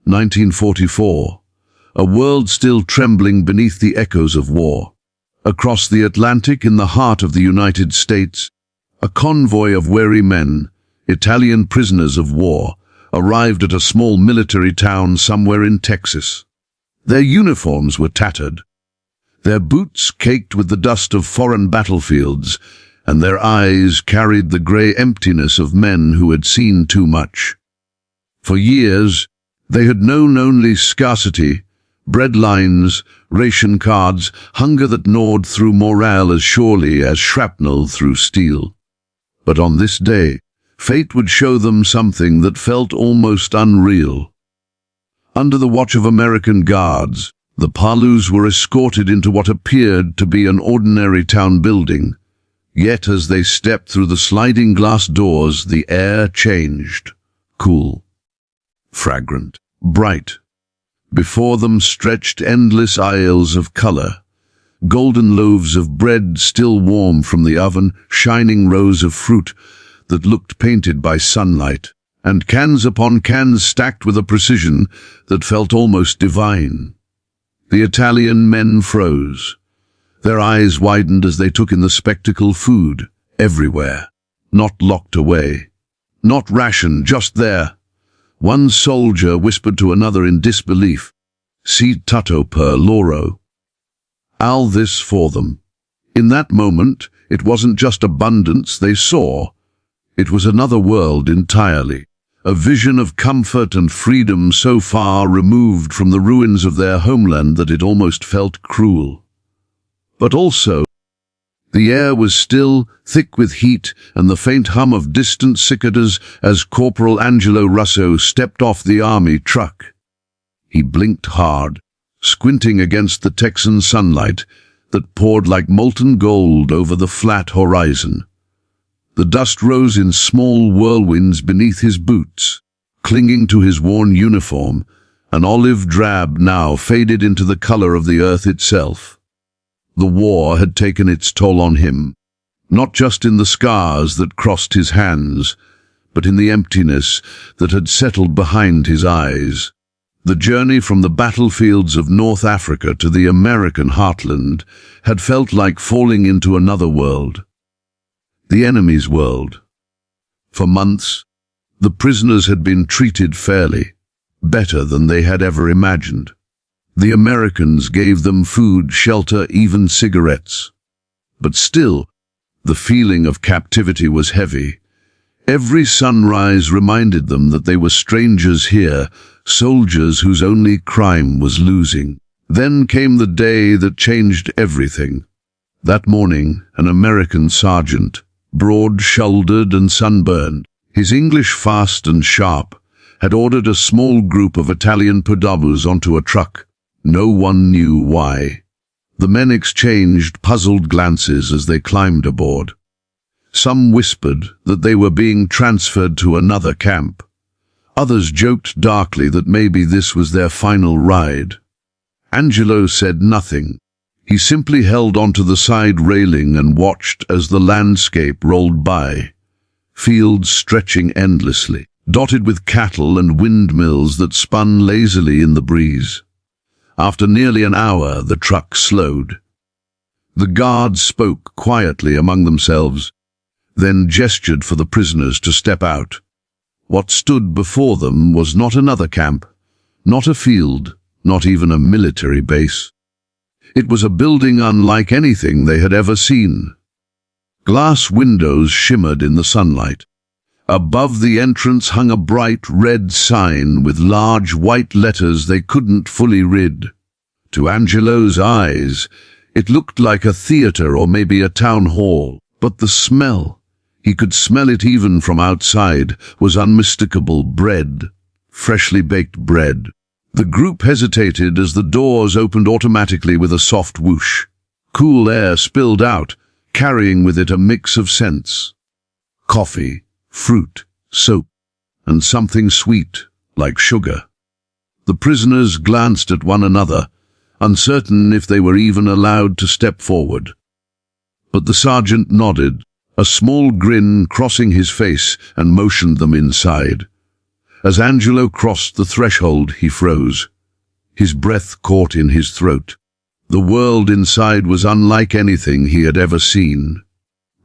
1944. A world still trembling beneath the echoes of war. Across the Atlantic, in the heart of the United States, a convoy of weary men, Italian prisoners of war, arrived at a small military town somewhere in Texas. Their uniforms were tattered, their boots caked with the dust of foreign battlefields, and their eyes carried the grey emptiness of men who had seen too much. For years, they had known only scarcity, bread lines, ration cards, hunger that gnawed through morale as surely as shrapnel through steel. But on this day, fate would show them something that felt almost unreal. Under the watch of American guards, the POWs were escorted into what appeared to be an ordinary town building. Yet as they stepped through the sliding glass doors, the air changed. Cool, fragrant, bright. Before them stretched endless aisles of color. Golden loaves of bread still warm from the oven, shining rows of fruit that looked painted by sunlight, and cans upon cans stacked with a precision that felt almost divine. The Italian men froze. Their eyes widened as they took in the spectacle. Food everywhere, not locked away, not rationed, just there. One soldier whispered to another in disbelief, "Si tutto per loro." All this for them. In that moment, it wasn't just abundance they saw. It was another world entirely, a vision of comfort and freedom so far removed from the ruins of their homeland that it almost felt cruel. But also, the air was still, thick with heat and the faint hum of distant cicadas as Corporal Angelo Russo stepped off the army truck. He blinked hard, squinting against the Texan sunlight that poured like molten gold over the flat horizon. The dust rose in small whirlwinds beneath his boots, clinging to his worn uniform, an olive drab now faded into the color of the earth itself. The war had taken its toll on him, not just in the scars that crossed his hands, but in the emptiness that had settled behind his eyes. The journey from the battlefields of North Africa to the American heartland had felt like falling into another world. The enemy's world. For months, the prisoners had been treated fairly, better than they had ever imagined. The Americans gave them food, shelter, even cigarettes. But still, the feeling of captivity was heavy. Every sunrise reminded them that they were strangers here, soldiers whose only crime was losing. Then came the day that changed everything. That morning, an American sergeant, broad-shouldered and sunburned, his English fast and sharp, had ordered a small group of Italian POWs onto a truck. No one knew why. The men exchanged puzzled glances as they climbed aboard. Some whispered that they were being transferred to another camp. Others joked darkly that maybe this was their final ride. Angelo said nothing. He simply held onto the side railing and watched as the landscape rolled by. Fields stretching endlessly, dotted with cattle and windmills that spun lazily in the breeze. After nearly an hour, the truck slowed. The guards spoke quietly among themselves, then gestured for the prisoners to step out. What stood before them was not another camp, not a field, not even a military base. It was a building unlike anything they had ever seen. Glass windows shimmered in the sunlight. Above the entrance hung a bright red sign with large white letters they couldn't fully read. To Angelo's eyes, it looked like a theater or maybe a town hall, but the smell, he could smell it even from outside, was unmistakable. Bread, freshly baked bread. The group hesitated as the doors opened automatically with a soft whoosh. Cool air spilled out, carrying with it a mix of scents. Coffee, fruit, soap, and something sweet, like sugar. The prisoners glanced at one another, uncertain if they were even allowed to step forward. But the sergeant nodded, a small grin crossing his face, and motioned them inside. As Angelo crossed the threshold, he froze. His breath caught in his throat. The world inside was unlike anything he had ever seen.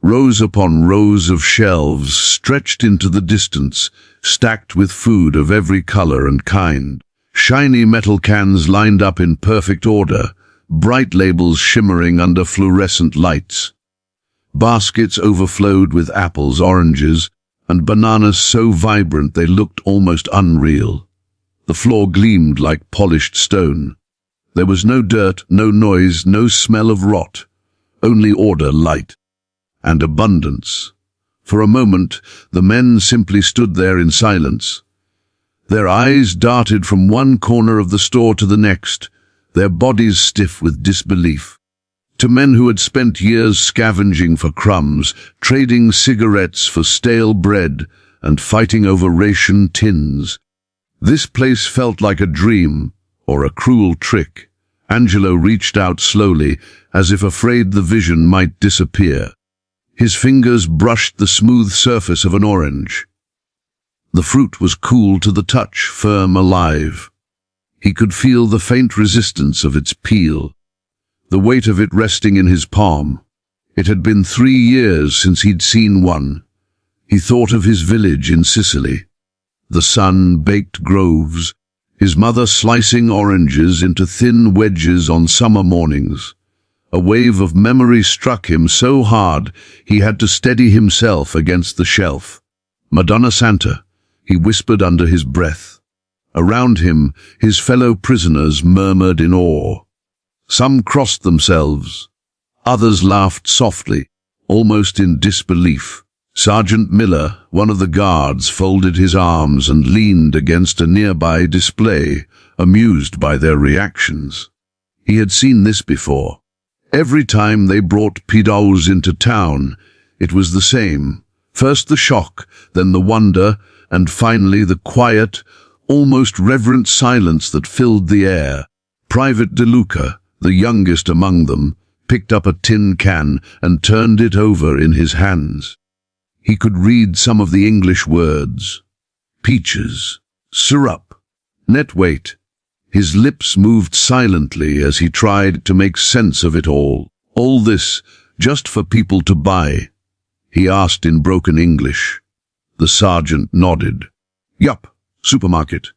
Rows upon rows of shelves stretched into the distance, stacked with food of every color and kind. Shiny metal cans lined up in perfect order, bright labels shimmering under fluorescent lights. Baskets overflowed with apples, oranges, and bananas so vibrant they looked almost unreal. The floor gleamed like polished stone. There was no dirt, no noise, no smell of rot, only order, light, and abundance. For a moment, the men simply stood there in silence. Their eyes darted from one corner of the store to the next, their bodies stiff with disbelief. To men who had spent years scavenging for crumbs, trading cigarettes for stale bread, and fighting over ration tins, this place felt like a dream or a cruel trick. Angelo reached out slowly, as if afraid the vision might disappear. His fingers brushed the smooth surface of an orange. The fruit was cool to the touch, firm, alive. He could feel the faint resistance of its peel, the weight of it resting in his palm. It had been 3 years since he'd seen one. He thought of his village in Sicily, the sun-baked groves, his mother slicing oranges into thin wedges on summer mornings. A wave of memory struck him so hard he had to steady himself against the shelf. "Madonna Santa," he whispered under his breath. Around him, his fellow prisoners murmured in awe. Some crossed themselves. Others laughed softly, almost in disbelief. Sergeant Miller, one of the guards, folded his arms and leaned against a nearby display, amused by their reactions. He had seen this before. Every time they brought POWs into town, it was the same. First the shock, then the wonder, and finally the quiet, almost reverent silence that filled the air. Private De Luca, the youngest among them, picked up a tin can and turned it over in his hands. He could read some of the English words. Peaches, syrup, net weight. His lips moved silently as he tried to make sense of it all. All this just for people to buy? He asked in broken English. The sergeant nodded. "Yup, supermarket.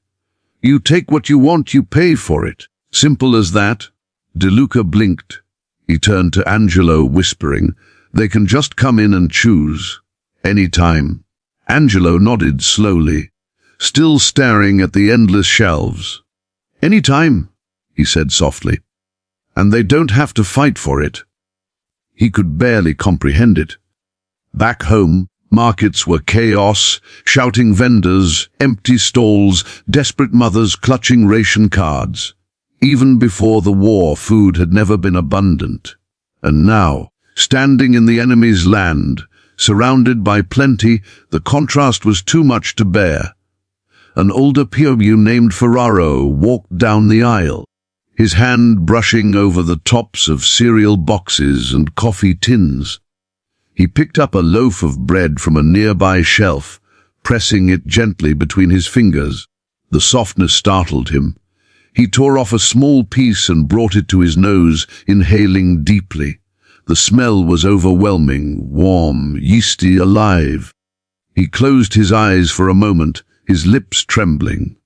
You take what you want, you pay for it. Simple as that." De Luca blinked. He turned to Angelo, whispering, "They can just come in and choose. Any time." Angelo nodded slowly, still staring at the endless shelves. "Any time," he said softly. "And they don't have to fight for it." He could barely comprehend it. Back home, markets were chaos, shouting vendors, empty stalls, desperate mothers clutching ration cards. Even before the war, food had never been abundant. And now, standing in the enemy's land, surrounded by plenty, the contrast was too much to bear. An older POW named Ferraro walked down the aisle, his hand brushing over the tops of cereal boxes and coffee tins. He picked up a loaf of bread from a nearby shelf, pressing it gently between his fingers. The softness startled him. He tore off a small piece and brought it to his nose, inhaling deeply. The smell was overwhelming, warm, yeasty, alive. He closed his eyes for a moment, his lips trembling.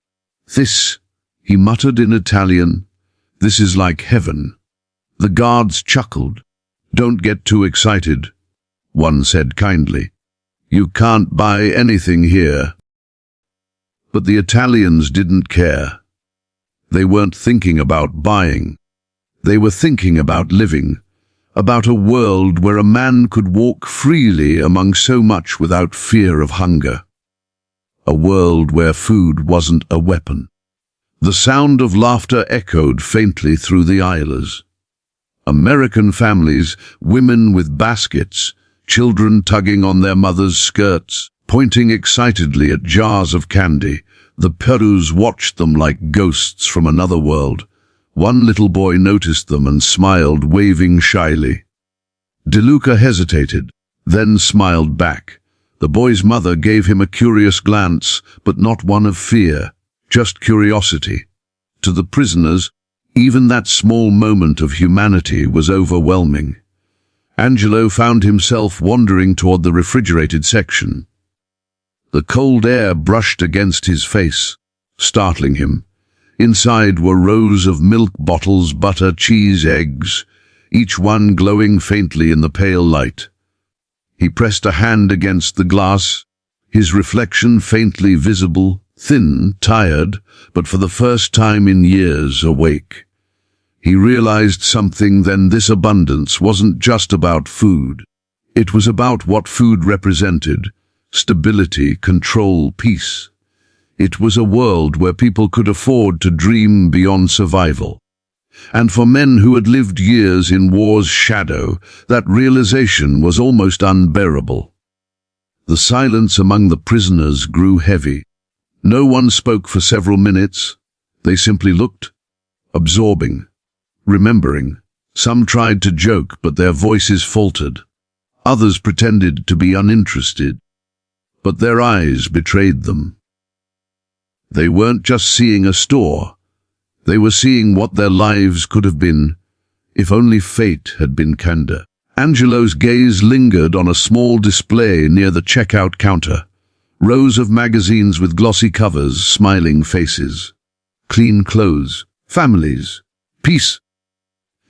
"This," he muttered in Italian, "this is like heaven." The guards chuckled. "Don't get too excited," one said kindly. "You can't buy anything here." But the Italians didn't care. They weren't thinking about buying. They were thinking about living, about a world where a man could walk freely among so much without fear of hunger. A world where food wasn't a weapon. The sound of laughter echoed faintly through the aisles. American families, women with baskets, children tugging on their mothers' skirts, pointing excitedly at jars of candy. The POWs watched them like ghosts from another world. One little boy noticed them and smiled, waving shyly. De Luca hesitated, then smiled back. The boy's mother gave him a curious glance, but not one of fear, just curiosity. To the prisoners, even that small moment of humanity was overwhelming. Angelo found himself wandering toward the refrigerated section. The cold air brushed against his face, startling him. Inside were rows of milk bottles, butter, cheese, eggs, each one glowing faintly in the pale light. He pressed a hand against the glass, his reflection faintly visible, thin, tired, but for the first time in years awake. He realized something then: this abundance wasn't just about food. It was about what food represented: stability, control, peace. It was a world where people could afford to dream beyond survival. And for men who had lived years in war's shadow, that realization was almost unbearable. The silence among the prisoners grew heavy. No one spoke for several minutes. They simply looked, absorbing, remembering. Some tried to joke, but their voices faltered. Others pretended to be uninterested, but their eyes betrayed them. They weren't just seeing a store. They were seeing what their lives could have been, if only fate had been kinder. Angelo's gaze lingered on a small display near the checkout counter. Rows of magazines with glossy covers, smiling faces. Clean clothes, families, peace.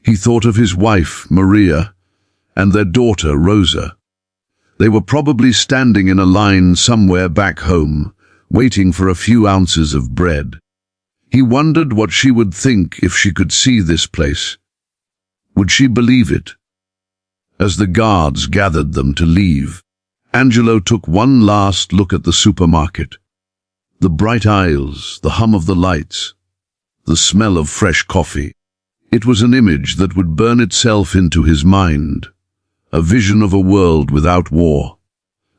He thought of his wife, Maria, and their daughter, Rosa. They were probably standing in a line somewhere back home, waiting for a few ounces of bread. He wondered what she would think if she could see this place. Would she believe it? As the guards gathered them to leave, Angelo took one last look at the supermarket. The bright aisles, the hum of the lights, the smell of fresh coffee. It was an image that would burn itself into his mind, a vision of a world without war.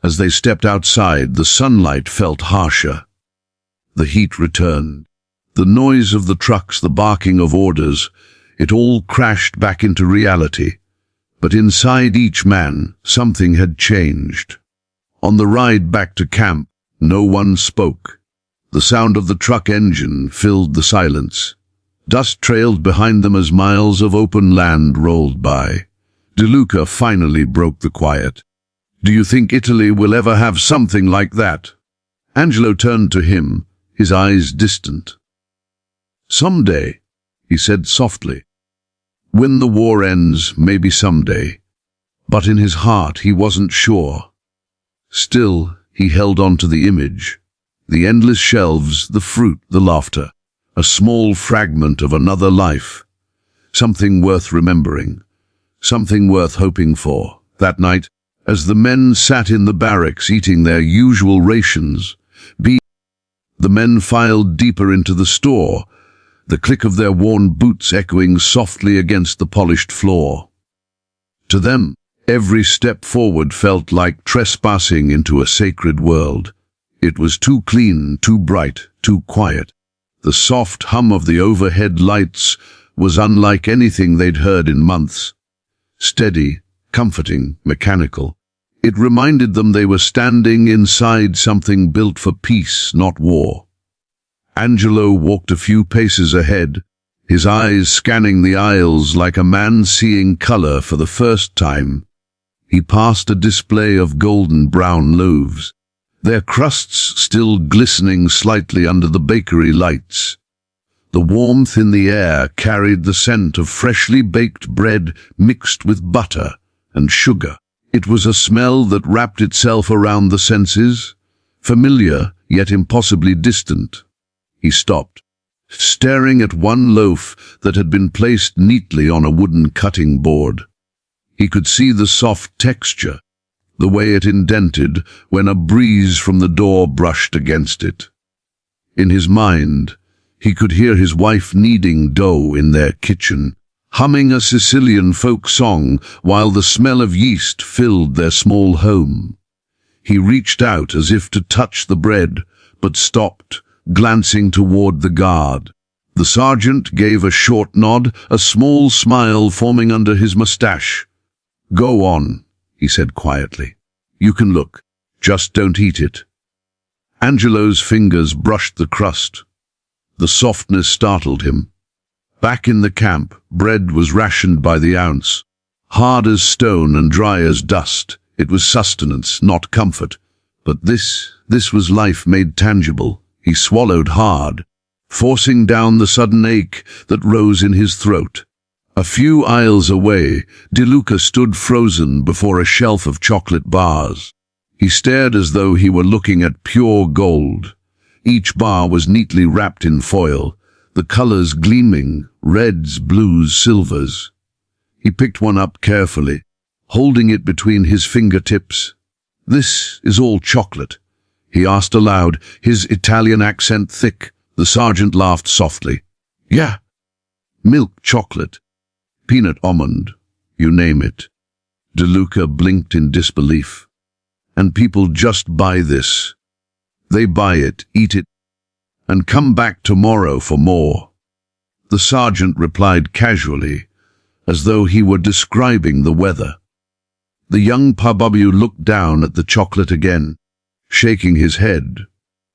As they stepped outside, the sunlight felt harsher. The heat returned. The noise of the trucks, the barking of orders, it all crashed back into reality. But inside each man, something had changed. On the ride back to camp, no one spoke. The sound of the truck engine filled the silence. Dust trailed behind them as miles of open land rolled by. De Luca finally broke the quiet. "Do you think Italy will ever have something like that?" Angelo turned to him, his eyes distant. "Someday," he said softly. "When the war ends, maybe someday." But in his heart he wasn't sure. Still, he held on to the image. The endless shelves, the fruit, the laughter. A small fragment of another life. Something worth remembering. Something worth hoping for. That night, as the men sat in the barracks eating their usual rations, the men filed deeper into the store, the click of their worn boots echoing softly against the polished floor. To them, every step forward felt like trespassing into a sacred world. It was too clean, too bright, too quiet. The soft hum of the overhead lights was unlike anything they'd heard in months. Steady, comforting, mechanical. It reminded them they were standing inside something built for peace, not war. Angelo walked a few paces ahead, his eyes scanning the aisles like a man seeing color for the first time. He passed a display of golden brown loaves, their crusts still glistening slightly under the bakery lights. The warmth in the air carried the scent of freshly baked bread mixed with butter and sugar. It was a smell that wrapped itself around the senses, familiar yet impossibly distant. He stopped, staring at one loaf that had been placed neatly on a wooden cutting board. He could see the soft texture, the way it indented when a breeze from the door brushed against it. In his mind, he could hear his wife kneading dough in their kitchen, humming a Sicilian folk song while the smell of yeast filled their small home. He reached out as if to touch the bread, but stopped, glancing toward the guard. The sergeant gave a short nod, a small smile forming under his mustache. "Go on," he said quietly. "You can look. Just don't eat it. Angelo's fingers brushed the crust. The softness startled him. Back in the camp, bread was rationed by the ounce. Hard as stone and dry as dust, it was sustenance, not comfort. But this was life made tangible. He swallowed hard, forcing down the sudden ache that rose in his throat. A few aisles away, De Luca stood frozen before a shelf of chocolate bars. He stared as though he were looking at pure gold. Each bar was neatly wrapped in foil, the colors gleaming, reds, blues, silvers. He picked one up carefully, holding it between his fingertips. "This is all chocolate?" he asked aloud, his Italian accent thick. The sergeant laughed softly. "Yeah. Milk chocolate. Peanut almond. You name it." De Luca blinked in disbelief. "And people just buy this. They buy it, eat it, and come back tomorrow for more." The sergeant replied casually, as though he were describing the weather. The young POW looked down at the chocolate again, shaking his head.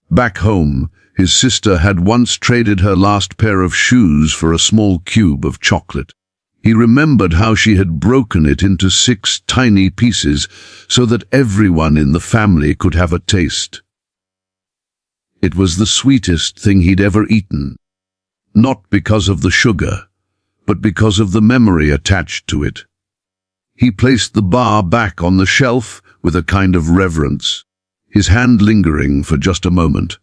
Back home, his sister had once traded her last pair of shoes for a small cube of chocolate. He remembered how she had broken it into 6 tiny pieces so that everyone in the family could have a taste. It was the sweetest thing he'd ever eaten, not because of the sugar, but because of the memory attached to it. He placed the bar back on the shelf with a kind of reverence, his hand lingering for just a moment.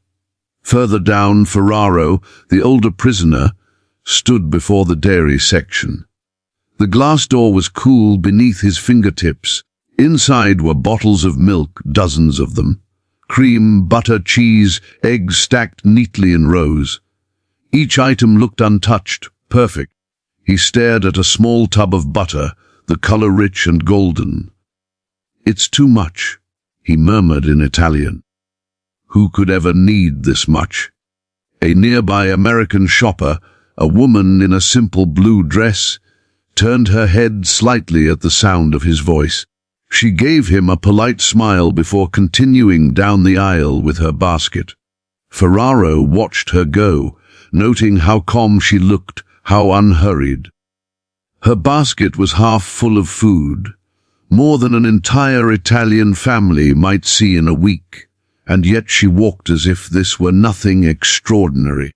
Further down, Ferraro, the older prisoner, stood before the dairy section. The glass door was cool beneath his fingertips. Inside were bottles of milk, dozens of them. Cream, butter, cheese, eggs stacked neatly in rows. Each item looked untouched, perfect. He stared at a small tub of butter, the color rich and golden. "It's too much," he murmured in Italian. Who could ever need this much? A nearby American shopper, a woman in a simple blue dress, turned her head slightly at the sound of his voice. She gave him a polite smile before continuing down the aisle with her basket. Ferraro watched her go, noting how calm she looked, how unhurried. Her basket was half full of food, more than an entire Italian family might see in a week, and yet she walked as if this were nothing extraordinary.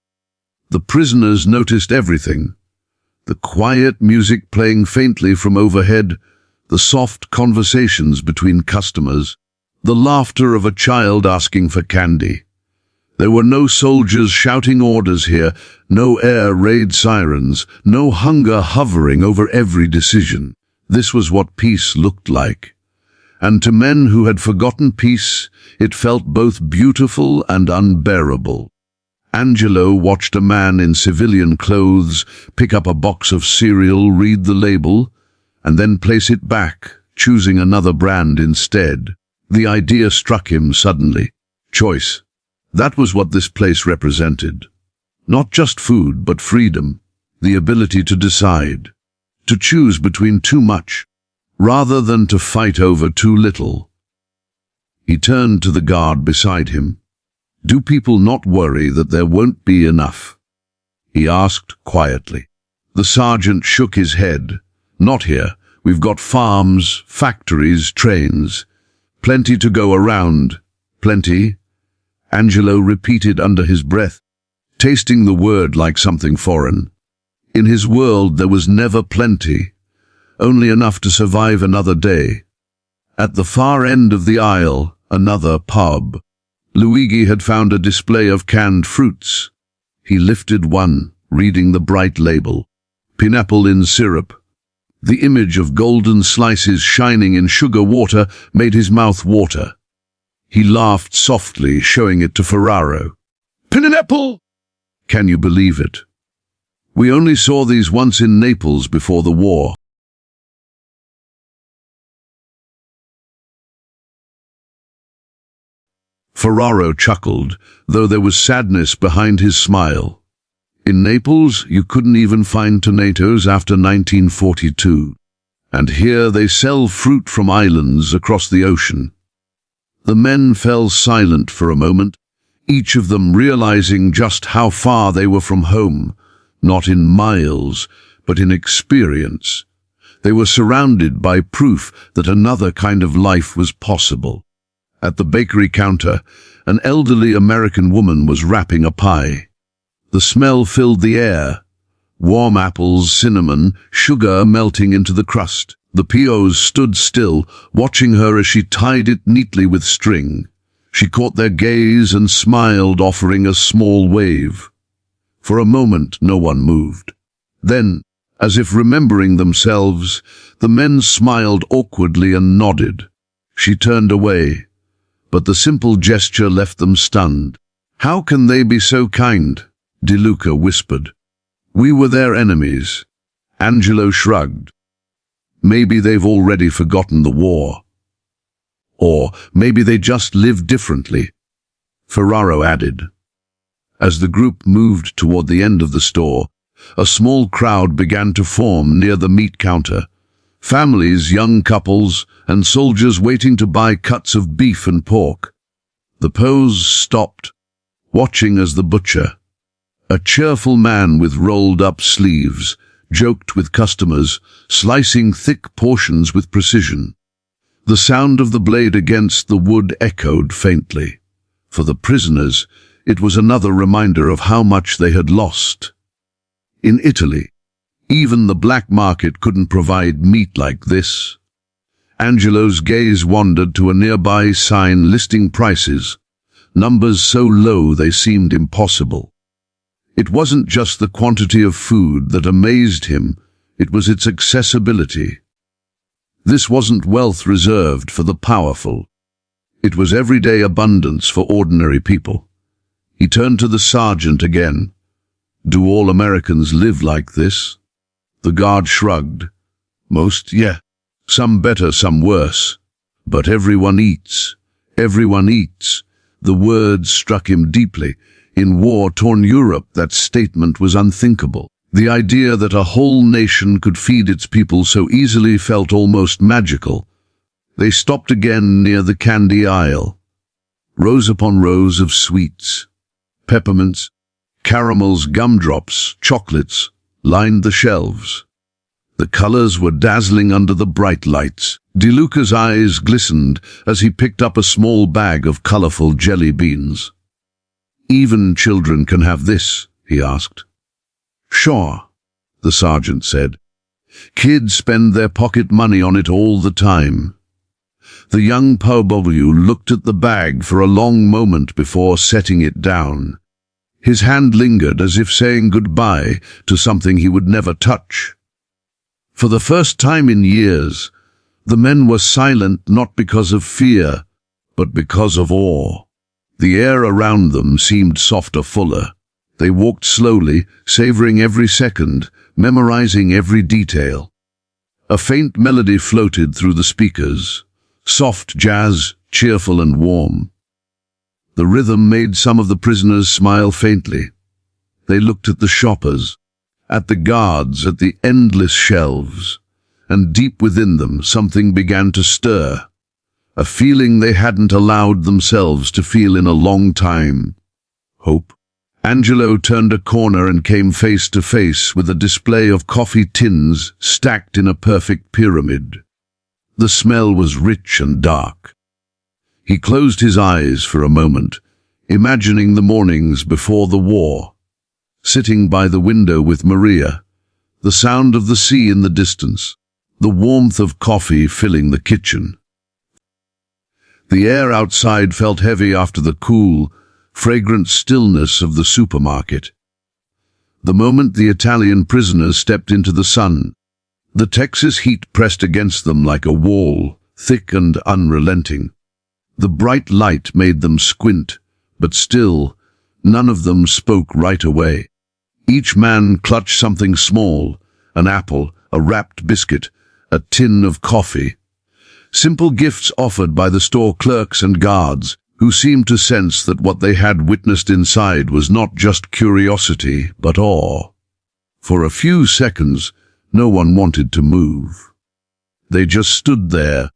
The prisoners noticed everything. The quiet music playing faintly from overhead, the soft conversations between customers, the laughter of a child asking for candy. There were no soldiers shouting orders here, no air raid sirens, no hunger hovering over every decision. This was what peace looked like. And to men who had forgotten peace, it felt both beautiful and unbearable. Angelo watched a man in civilian clothes pick up a box of cereal, read the label, and then place it back, choosing another brand instead. The idea struck him suddenly. Choice. That was what this place represented. Not just food, but freedom, the ability to decide, to choose between too much, rather than to fight over too little. He turned to the guard beside him. "Do people not worry that there won't be enough?" he asked quietly. The sergeant shook his head. "Not here. We've got farms, factories, trains. Plenty to go around. Plenty." Angelo repeated under his breath, tasting the word like something foreign. In his world there was never plenty, only enough to survive another day. At the far end of the aisle, another pub. Luigi had found a display of canned fruits. He lifted one, reading the bright label. Pineapple in syrup. The image of golden slices shining in sugar water made his mouth water. He laughed softly, showing it to Ferraro. "Pineapple! Can you believe it? We only saw these once in Naples before the war." Ferraro chuckled, though there was sadness behind his smile. In Naples, you couldn't even find tomatoes after 1942. And here they sell fruit from islands across the ocean. The men fell silent for a moment, each of them realizing just how far they were from home, not in miles, but in experience. They were surrounded by proof that another kind of life was possible. At the bakery counter, an elderly American woman was wrapping a pie. The smell filled the air. Warm apples, cinnamon, sugar melting into the crust. The POs stood still, watching her as she tied it neatly with string. She caught their gaze and smiled, offering a small wave. For a moment, no one moved. Then, as if remembering themselves, the men smiled awkwardly and nodded. She turned away, but the simple gesture left them stunned. "How can they be so kind?" DeLuca whispered. "We were their enemies." Angelo shrugged. "Maybe they've already forgotten the war. Or maybe they just live differently," Ferraro added. As the group moved toward the end of the store, a small crowd began to form near the meat counter. Families, young couples, and soldiers waiting to buy cuts of beef and pork. The POs stopped, watching as the butcher, a cheerful man with rolled-up sleeves, joked with customers, slicing thick portions with precision. The sound of the blade against the wood echoed faintly. For the prisoners, it was another reminder of how much they had lost. In Italy, even the black market couldn't provide meat like this. Angelo's gaze wandered to a nearby sign listing prices, numbers so low they seemed impossible. It wasn't just the quantity of food that amazed him, it was its accessibility. This wasn't wealth reserved for the powerful. It was everyday abundance for ordinary people. He turned to the sergeant again. "Do all Americans live like this?" The guard shrugged. "Most, yeah. Some better, some worse. But everyone eats. Everyone eats." The words struck him deeply. In war-torn Europe, that statement was unthinkable. The idea that a whole nation could feed its people so easily felt almost magical. They stopped again near the candy aisle. Rows upon rows of sweets, peppermints, caramels, gumdrops, chocolates lined the shelves. The colors were dazzling under the bright lights. DeLuca's eyes glistened as he picked up a small bag of colorful jelly beans. "Even children can have this?" he asked. "Sure," the sergeant said. "Kids spend their pocket money on it all the time." The young POW looked at the bag for a long moment before setting it down. His hand lingered as if saying goodbye to something he would never touch. For the first time in years, the men were silent not because of fear, but because of awe. The air around them seemed softer, fuller. They walked slowly, savoring every second, memorizing every detail. A faint melody floated through the speakers, soft jazz, cheerful and warm. The rhythm made some of the prisoners smile faintly. They looked at the shoppers, at the guards, at the endless shelves, and deep within them something began to stir, a feeling they hadn't allowed themselves to feel in a long time. Hope. Angelo turned a corner and came face to face with a display of coffee tins stacked in a perfect pyramid. The smell was rich and dark. He closed his eyes for a moment, imagining the mornings before the war, sitting by the window with Maria, the sound of the sea in the distance, the warmth of coffee filling the kitchen. The air outside felt heavy after the cool, fragrant stillness of the supermarket. The moment the Italian prisoners stepped into the sun, the Texas heat pressed against them like a wall, thick and unrelenting. The bright light made them squint, but still, none of them spoke right away. Each man clutched something small, an apple, a wrapped biscuit, a tin of coffee. Simple gifts offered by the store clerks and guards, who seemed to sense that what they had witnessed inside was not just curiosity, but awe. For a few seconds, no one wanted to move. They just stood there,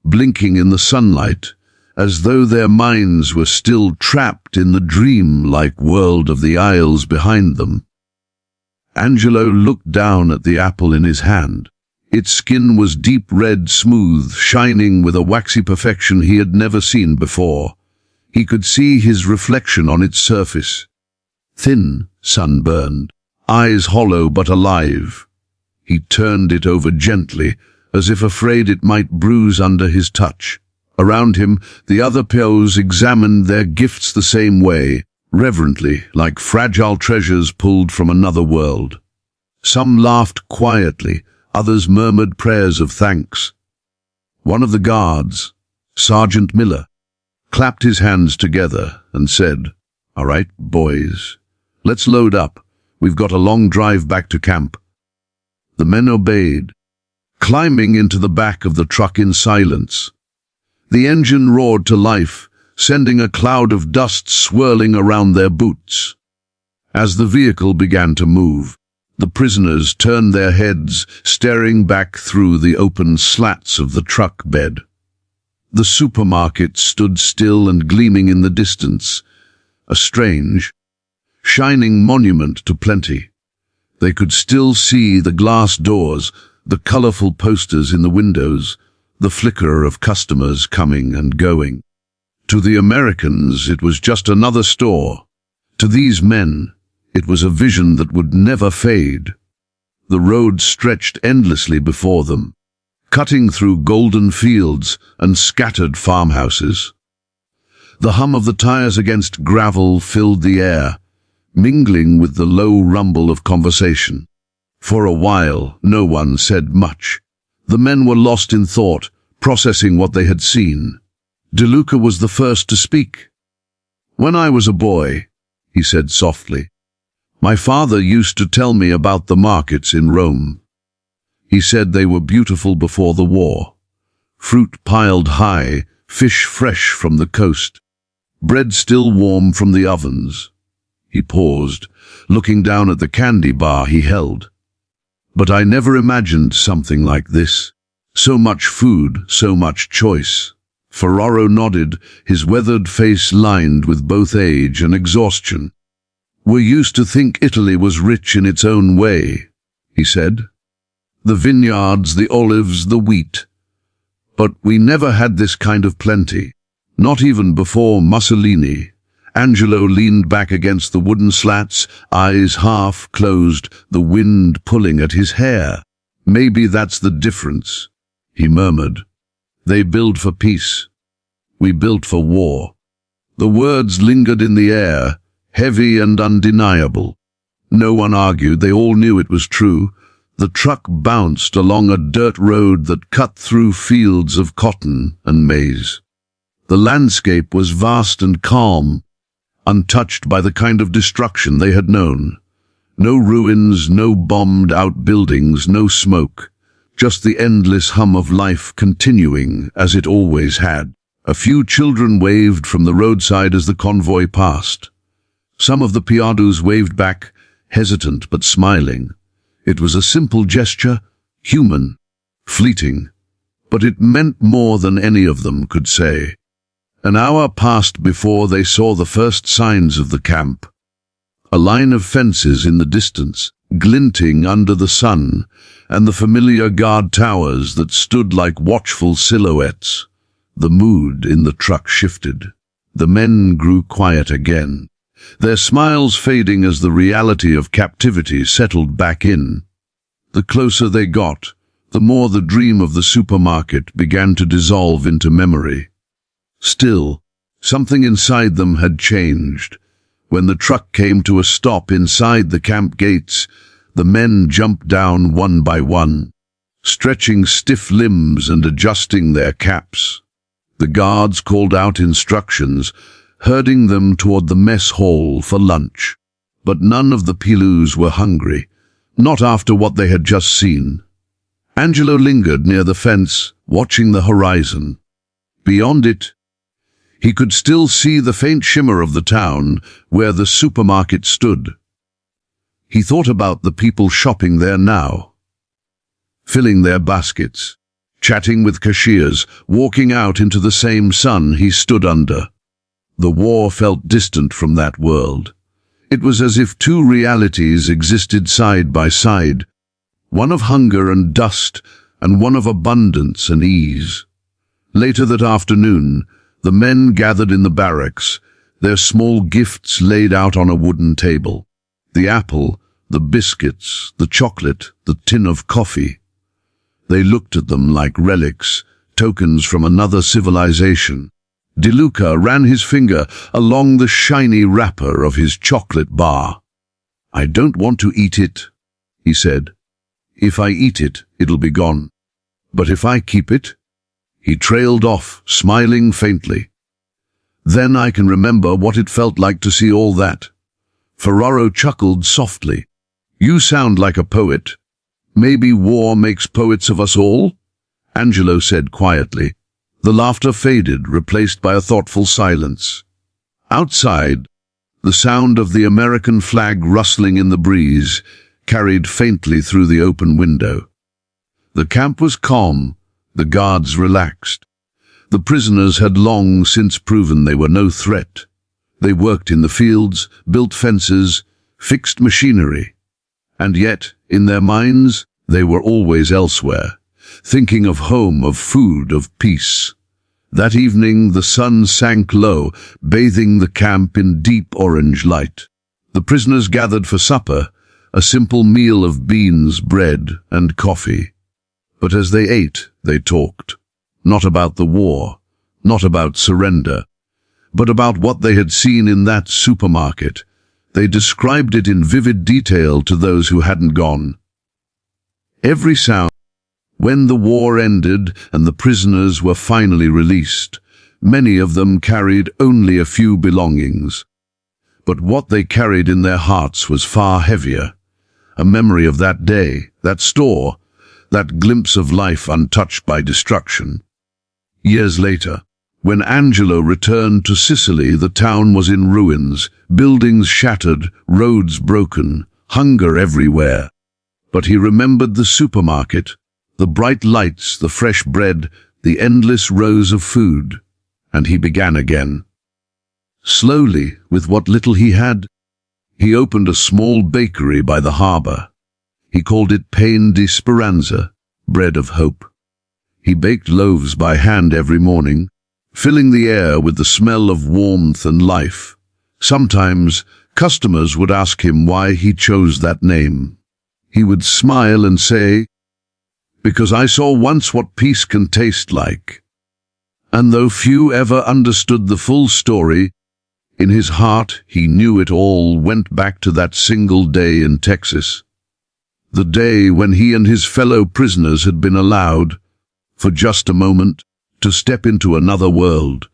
blinking in the sunlight, as though their minds were still trapped in the dream-like world of the aisles behind them. Angelo looked down at the apple in his hand. Its skin was deep red, smooth, shining with a waxy perfection he had never seen before. He could see his reflection on its surface. Thin, sunburned, eyes hollow but alive. He turned it over gently, as if afraid it might bruise under his touch. Around him, the other POWs examined their gifts the same way, reverently, like fragile treasures pulled from another world. Some laughed quietly, others murmured prayers of thanks. One of the guards, Sergeant Miller, clapped his hands together and said, "All right, boys, let's load up. We've got a long drive back to camp." The men obeyed, climbing into the back of the truck in silence. The engine roared to life, sending a cloud of dust swirling around their boots. As the vehicle began to move, the prisoners turned their heads, staring back through the open slats of the truck bed. The supermarket stood still and gleaming in the distance, a strange, shining monument to plenty. They could still see the glass doors, the colorful posters in the windows, the flicker of customers coming and going. To the Americans, it was just another store. To these men, it was a vision that would never fade. The road stretched endlessly before them, cutting through golden fields and scattered farmhouses. The hum of the tires against gravel filled the air, mingling with the low rumble of conversation. For a while, no one said much. The men were lost in thought, processing what they had seen. DeLuca was the first to speak. "When I was a boy," he said softly, "my father used to tell me about the markets in Rome. He said they were beautiful before the war. Fruit piled high, fish fresh from the coast, bread still warm from the ovens." He paused, looking down at the candy bar he held. "But I never imagined something like this. So much food, so much choice." Ferraro nodded, his weathered face lined with both age and exhaustion. "We used to think Italy was rich in its own way," he said. "The vineyards, the olives, the wheat. But we never had this kind of plenty, not even before Mussolini." Angelo leaned back against the wooden slats, eyes half closed, the wind pulling at his hair. "Maybe that's the difference," he murmured. "They build for peace. We built for war." The words lingered in the air, heavy and undeniable. No one argued, they all knew it was true. The truck bounced along a dirt road that cut through fields of cotton and maize. The landscape was vast and calm, untouched by the kind of destruction they had known. No ruins, no bombed-out buildings, no smoke. Just the endless hum of life continuing as it always had. A few children waved from the roadside as the convoy passed. Some of the POWs waved back, hesitant but smiling. It was a simple gesture, human, fleeting, but it meant more than any of them could say. An hour passed before they saw the first signs of the camp. A line of fences in the distance, glinting under the sun, and the familiar guard towers that stood like watchful silhouettes. The mood in the truck shifted. The men grew quiet again, their smiles fading as the reality of captivity settled back in. The closer they got, the more the dream of the supermarket began to dissolve into memory. Still, something inside them had changed. When the truck came to a stop inside the camp gates, the men jumped down one by one, stretching stiff limbs and adjusting their caps. The guards called out instructions, herding them toward the mess hall for lunch. But none of the POWs were hungry, not after what they had just seen. Angelo lingered near the fence, watching the horizon. Beyond it, he could still see the faint shimmer of the town where the supermarket stood. He thought about the people shopping there now, filling their baskets, chatting with cashiers, walking out into the same sun he stood under. The war felt distant from that world. It was as if two realities existed side by side, one of hunger and dust, and one of abundance and ease. Later that afternoon, the men gathered in the barracks, their small gifts laid out on a wooden table. The apple, the biscuits, the chocolate, the tin of coffee. They looked at them like relics, tokens from another civilization. De Luca ran his finger along the shiny wrapper of his chocolate bar. "I don't want to eat it," he said. "If I eat it, it'll be gone. But if I keep it—" He trailed off, smiling faintly. "Then I can remember what it felt like to see all that." Ferraro chuckled softly. "You sound like a poet. Maybe war makes poets of us all?" Angelo said quietly. The laughter faded, replaced by a thoughtful silence. Outside, the sound of the American flag rustling in the breeze carried faintly through the open window. The camp was calm, the guards relaxed. The prisoners had long since proven they were no threat. They worked in the fields, built fences, fixed machinery. And yet, in their minds, they were always elsewhere, thinking of home, of food, of peace. That evening the sun sank low, bathing the camp in deep orange light. The prisoners gathered for supper, a simple meal of beans, bread, and coffee. But as they ate, they talked. Not about the war, not about surrender, but about what they had seen in that supermarket. They described it in vivid detail to those who hadn't gone. Every sound. When the war ended and the prisoners were finally released, many of them carried only a few belongings. But what they carried in their hearts was far heavier. A memory of that day, that store, that glimpse of life untouched by destruction. Years later, when Angelo returned to Sicily, the town was in ruins, buildings shattered, roads broken, hunger everywhere. But he remembered the supermarket, the bright lights, the fresh bread, the endless rows of food, and he began again. Slowly, with what little he had, he opened a small bakery by the harbor. He called it Pain di Speranza, bread of hope. He baked loaves by hand every morning, filling the air with the smell of warmth and life. Sometimes, customers would ask him why he chose that name. He would smile and say, "Because I saw once what peace can taste like." And though few ever understood the full story, in his heart he knew it all went back to that single day in Texas. The day when he and his fellow prisoners had been allowed, for just a moment, to step into another world.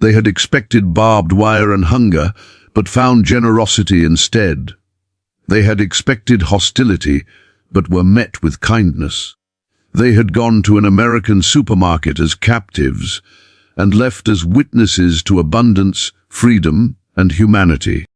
They had expected barbed wire and hunger, but found generosity instead. They had expected hostility, but were met with kindness. They had gone to an American supermarket as captives, and left as witnesses to abundance, freedom, and humanity.